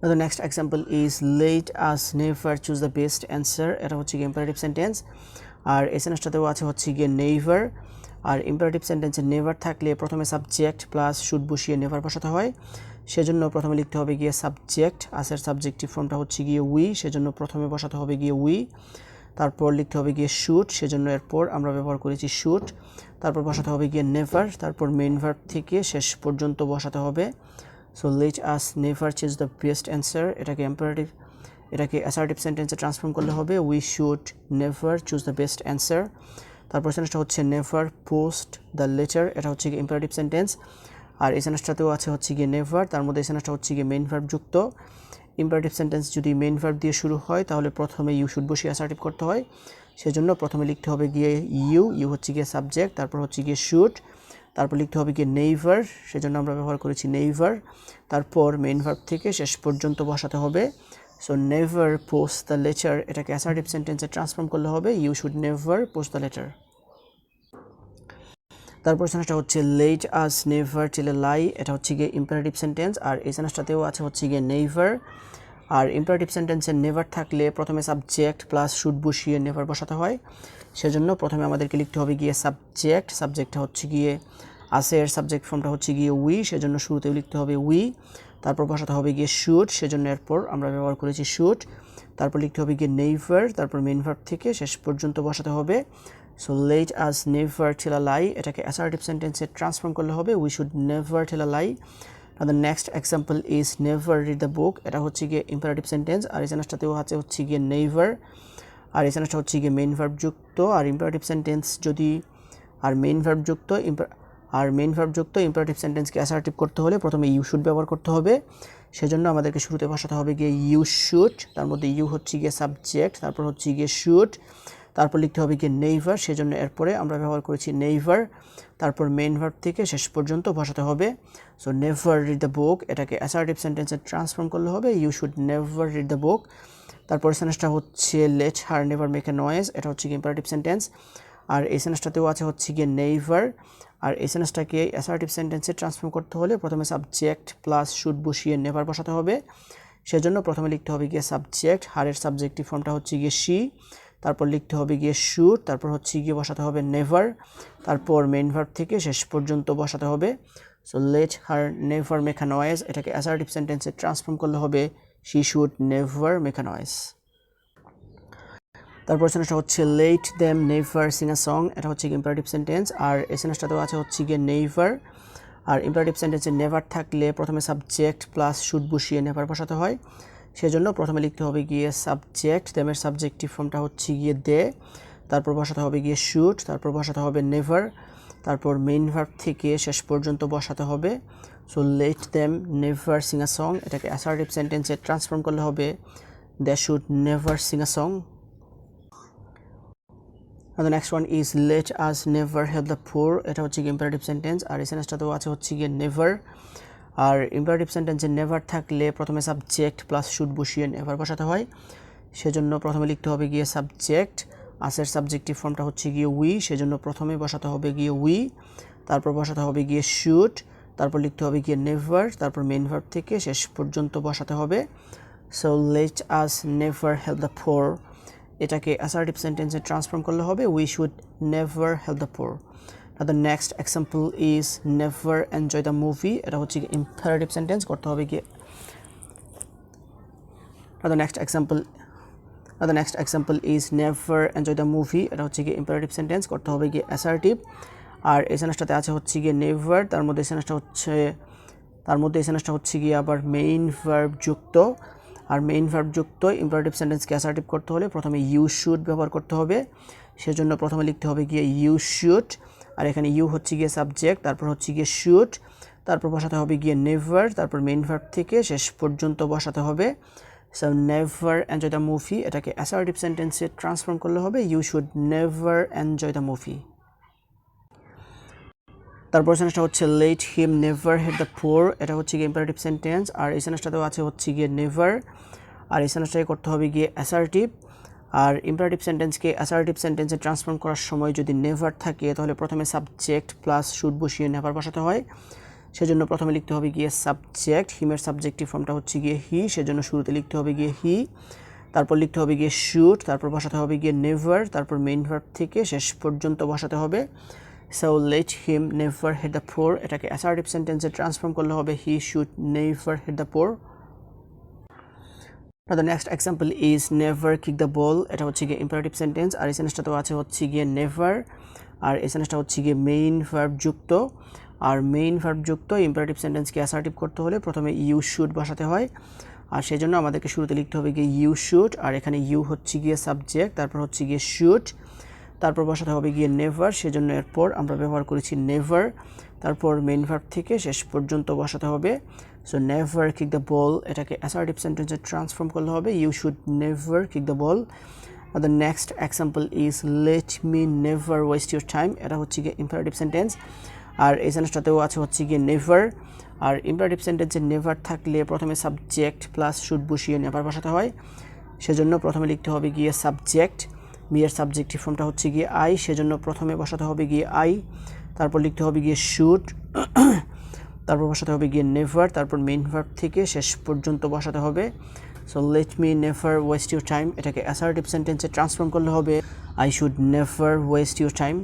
The next example is let us never choose the best answer. এটা হচ্ছে কি imperative sentence আর এই সেন্টেন্সটাতেও আছে হচ্ছে কি never আর imperative sentence never থাকলে প্রথমে subject plus should বসিয়ে never বসাতে হয় সেজন্য প্রথমে লিখতে হবে গিয়ে subject আসের সাবজেক্টিভ ফর্মটা হচ্ছে গিয়ে we সেজন্য প্রথমে বসাতে হবে গিয়ে we তারপর লিখতে হবে গিয়ে should সেজন্য এরপর আমরা ব্যবহার করেছি should তারপর বসাতে হবে গিয়ে never তারপর মেইন ভার্ব থেকে শেষ পর্যন্ত বসাতে হবে so let us never choose the best answer এটাকে imperative এটাকে assertive sentence এ ট্রান্সফর্ম করলে হবে we should never choose the best answer তারপর সেন্টেন্সটা হচ্ছে never post the letter এটা হচ্ছে কি imperative sentence আর এই সেন্টেন্সটাতেও আছে হচ্ছে কি never তার মধ্যে এই সেন্টেন্সটা হচ্ছে কি মেইন ভার্ব যুক্ত imperative sentence যদি মেইন ভার্ব দিয়ে শুরু হয় তাহলে প্রথমে you should বসিয়ে assertive করতে হয় সেজন্য প্রথমে লিখতে হবে গিয়ে you হচ্ছে গিয়ে সাবজেক্ট তারপর হচ্ছে গিয়ে should তারপর লিখতে হবে গিয়ে never সেজন্য আমরা ব্যবহার করেছি never তারপর মেইন ভার্ব থেকে শেষ পর্যন্ত বসাতে হবে so never post the letter এটাকে assertive sentence এ ট্রান্সফর্ম করলে হবে you should never post the letter তারপর সেন্টেন্সটা হচ্ছে let us never tell a lie এটা হচ্ছে গিয়ে imperative sentence আর এই সেন্টেন্সটাতেও আছে হচ্ছে গিয়ে never আর imperative sentence এ never থাকলে প্রথমে subject plus should বসিয়ে never বসাতে হয় সেজন্য প্রথমে আমাদেরকে লিখতে হবে গিয়ে সাবজেক্টটা হচ্ছে গিয়ে আছে এর সাবজেক্ট ফর্মটা হচ্ছে গিয়ে we সেজন্য শুরুতেও লিখতে হবে we তারপর বসাতে হবে গিয়ে should সেজন্য এরপর আমরা ব্যবহার করেছি should তারপর লিখতে হবে গিয়ে never তারপর মেইন ভার্ব থেকে শেষ পর্যন্ত বসাতে হবে so let us never tell a lie এটাকে assertive sentence এ ট্রান্সফর্ম করলে হবে we should never tell a lie Now the next example is never read the book এটা হচ্ছে গিয়ে imperative sentence আর এই সেন্টেন্সটাতেও আছে হচ্ছে গিয়ে never আর এই সেন্টেন্সটা হচ্ছে গিয়ে মেইন ভার্ব যুক্ত আর imperative sentence যদি আর মেইন ভার্ব যুক্ত imperative sentence কে assertive করতে হলে প্রথমে you should ব্যবহার করতে হবে সেজন্য আমাদেরকে শুরুতে বসাতে হবে গিয়ে you should তার মধ্যে you হচ্ছে গিয়ে সাবজেক্ট তারপর হচ্ছে গিয়ে should তারপর লিখতে হবে গিয়ে never সেজন্য এরপরে আমরা ব্যবহার করেছি never তারপর মেইন ভার্ব থেকে শেষ পর্যন্ত বসাতে হবে so never read the book এটাকে assertive sentence এ ট্রান্সফর্ম করলে হবে you should never read the book তারপর সেন্টেন্সটা হচ্ছে let her never make a noise এটা হচ্ছে গিয়ে imperative sentence আর এই সেন্টেন্সটাতেও আছে হচ্ছে গিয়ে never আর এই সেন্টেন্সটাকে assertive sentence এ ট্রান্সফর্ম করতে হলে প্রথমে সাবজেক্ট প্লাস should বসিয়ে never বসাতে হবে সেজন্য প্রথমে লিখতে হবে গিয়ে সাবজেক্ট হারের সাবজেক্টিভ ফর্মটা হচ্ছে গিয়ে she তারপর লিখতে হবে গিয়ে should তারপর হচ্ছে গিয়ে বসাতে হবে never তারপর মেইন ভার্ব থেকে শেষ পর্যন্ত বসাতে হবে so let her never make a noise এটাকে assertive sentence এ ট্রান্সফর্ম করলে হবে she should never make a noise তারপর সেন্টেন্সটা হচ্ছে let them never sing a song এটা হচ্ছে imperative sentence আর এই সেন্টেন্সটাতেও আছে হচ্ছে গিয়ে never আর imperative sentence এ never থাকলে প্রথমে সাবজেক্ট প্লাস should বসিয়ে never বসাতে হয় সেজন্য প্রথমে লিখতে হবে গিয়ে সাবজেক্ট them এর সাবজেক্টিভ ফর্মটা হচ্ছে গিয়ে they তারপর বসাতে হবে গিয়ে should তারপর বসাতে হবে never তারপর মেইন ভার্ব থেকে শেষ পর্যন্ত বসাতে হবে so let them never sing a song এটাকে assertive sentence এ ট্রান্সফর্ম করলে হবে they should never sing a song And the next one is let us never help the poor এটা হচ্ছে কি imperative sentence আর এই সেন্টেন্সটাতেও আছে হচ্ছে গিয়ে never আর imperative sentence এ never থাকলে প্রথমে সাবজেক্ট প্লাস should বসিয়ে never বসাতে হয় সেজন্য প্রথমে লিখতে হবে গিয়ে সাবজেক্ট আসের সাবজেক্টিভ ফর্মটা হচ্ছে গিয়ে we সেজন্য প্রথমে বসাতে হবে গিয়ে we তারপর বসাতে হবে গিয়ে should তারপর লিখতে হবে গিয়ে never তারপর মেইন ভার্ব থেকে শেষ পর্যন্ত বসাতে হবে so let us never help the poor এটাকে assertive sentence এ ট্রান্সফর্ম করলে হবে we should never help the poor Now the next example is never enjoy the movie এটা হচ্ছে imperative sentence করতে হবে গিয়ে Now the next example is never enjoy the movie এটা হচ্ছে গিয়ে imperative sentence করতে হবে গিয়ে assertive আর এই সেন্টেন্সটাতে আছে হচ্ছে গিয়ে never তার মধ্যে এই সেন্টেন্সটা হচ্ছে গিয়ে আবার মেইন ভার্ব যুক্ত আর মেইন ভার্ব যুক্ত imperative sentence কে assertive করতে হলে প্রথমে you should ব্যবহার করতে হবে সেজন্য প্রথমে লিখতে হবে গিয়ে you should আর এখানে you হচ্ছে গিয়ে সাবজেক্ট তারপর হচ্ছে গিয়ে should তারপর বসাতে হবে গিয়ে never তারপর মেইন ভার্ব থেকে শেষ পর্যন্ত বসাতে হবে so never enjoy the movie এটাকে assertive sentence এ ট্রান্সফর্ম করলে হবে you should never enjoy the movie তারপর সেন্টেন্সটা হচ্ছে let him never hate the poor এটা হচ্ছে গিয়ে imperative sentence আর এই সেন্টেন্সটাতেও আছে হচ্ছে গিয়ে never আর এই সেন্টেন্সটাকে করতে হবে গিয়ে assertive আর imperative sentence কে assertive sentence এ ট্রান্সফর্ম করার সময় যদি never থাকে তাহলে প্রথমে সাবজেক্ট প্লাস should বসিয়ে never বসাতে হয় সেজন্য প্রথমে লিখতে হবে গিয়ে সাবজেক্ট, হিমের সাবজেক্টিভ ফর্মটা হচ্ছে গিয়ে হি, সেজন্য শুরুতে লিখতে হবে গিয়ে হি, তারপর লিখতে হবে গিয়ে শুড, তারপর বসাতে হবে গিয়ে নেভার, তারপর মেইন ভার্ব থেকে শেষ পর্যন্ত বসাতে হবে। So let him never hit the poor, এটাকে অ্যাসার্টিভ সেন্টেন্সে ট্রান্সফর্ম করলে হবে he should never hit the poor. Now the next example is never kick the ball, এটা হচ্ছে গিয়ে ইম্পারেটিভ সেন্টেন্স, আর এই সেন্টেন্সটাতেও আছে হচ্ছে গিয়ে নেভার, আর এই সেন্টেন্সটা হচ্ছে গিয়ে মেইন ভার্ব যুক্ত, আর মেইন ভার্ব যুক্ত ইম্পারেটিভ সেন্টেন্সকে অ্যাসার্টিভ করতে হলে প্রথমে ইউ শুড বসাতে হয়, আর সেই জন্য আমাদেরকে শুরুতে লিখতে হবে গিয়ে ইউ শুড, আর এখানে ইউ হচ্ছে গিয়ে সাবজেক্ট, তারপর হচ্ছে গিয়ে শুড, তারপর বসাতে হবে গিয়ে নেভার, সেজন্য এরপর আমরা ব্যবহার করেছি নেভার, তারপর মেইন ভার্ব থেকে শেষ পর্যন্ত বসাতে হবে। So never kick the ball, এটাকে অ্যাসার্টিভ সেন্টেন্সে ট্রান্সফর্ম করলে হবে you should never kick the ball. The next example is let me never waste your time, এটা হচ্ছে গিয়ে ইম্পারেটিভ সেন্টেন্স, আর এই সেন্টেন্সটাতেও আছে হচ্ছে গিয়ে নেভার, আর ইম্পারেটিভ সেন্টেন্সে নেভার থাকলে প্রথমে সাবজেক্ট প্লাস শুড বসিয়ে নেভার বসাতে হয়, সেজন্য প্রথমে লিখতে হবে গিয়ে সাবজেক্ট, মিয়ের সাবজেক্টিভ ফর্মটা হচ্ছে গিয়ে আই, সেজন্য প্রথমে বসাতে হবে গিয়ে আই, তারপর লিখতে হবে গিয়ে শুড, তারপর বসাতে হবে গিয়ে নেভার, তারপর মেইন ভার্ব থেকে শেষ পর্যন্ত বসাতে হবে। So late me never waste your time, এটাকে অ্যাসার্টিভ সেন্টেন্সে ট্রান্সফর্ম করলে হবে I should never waste your time.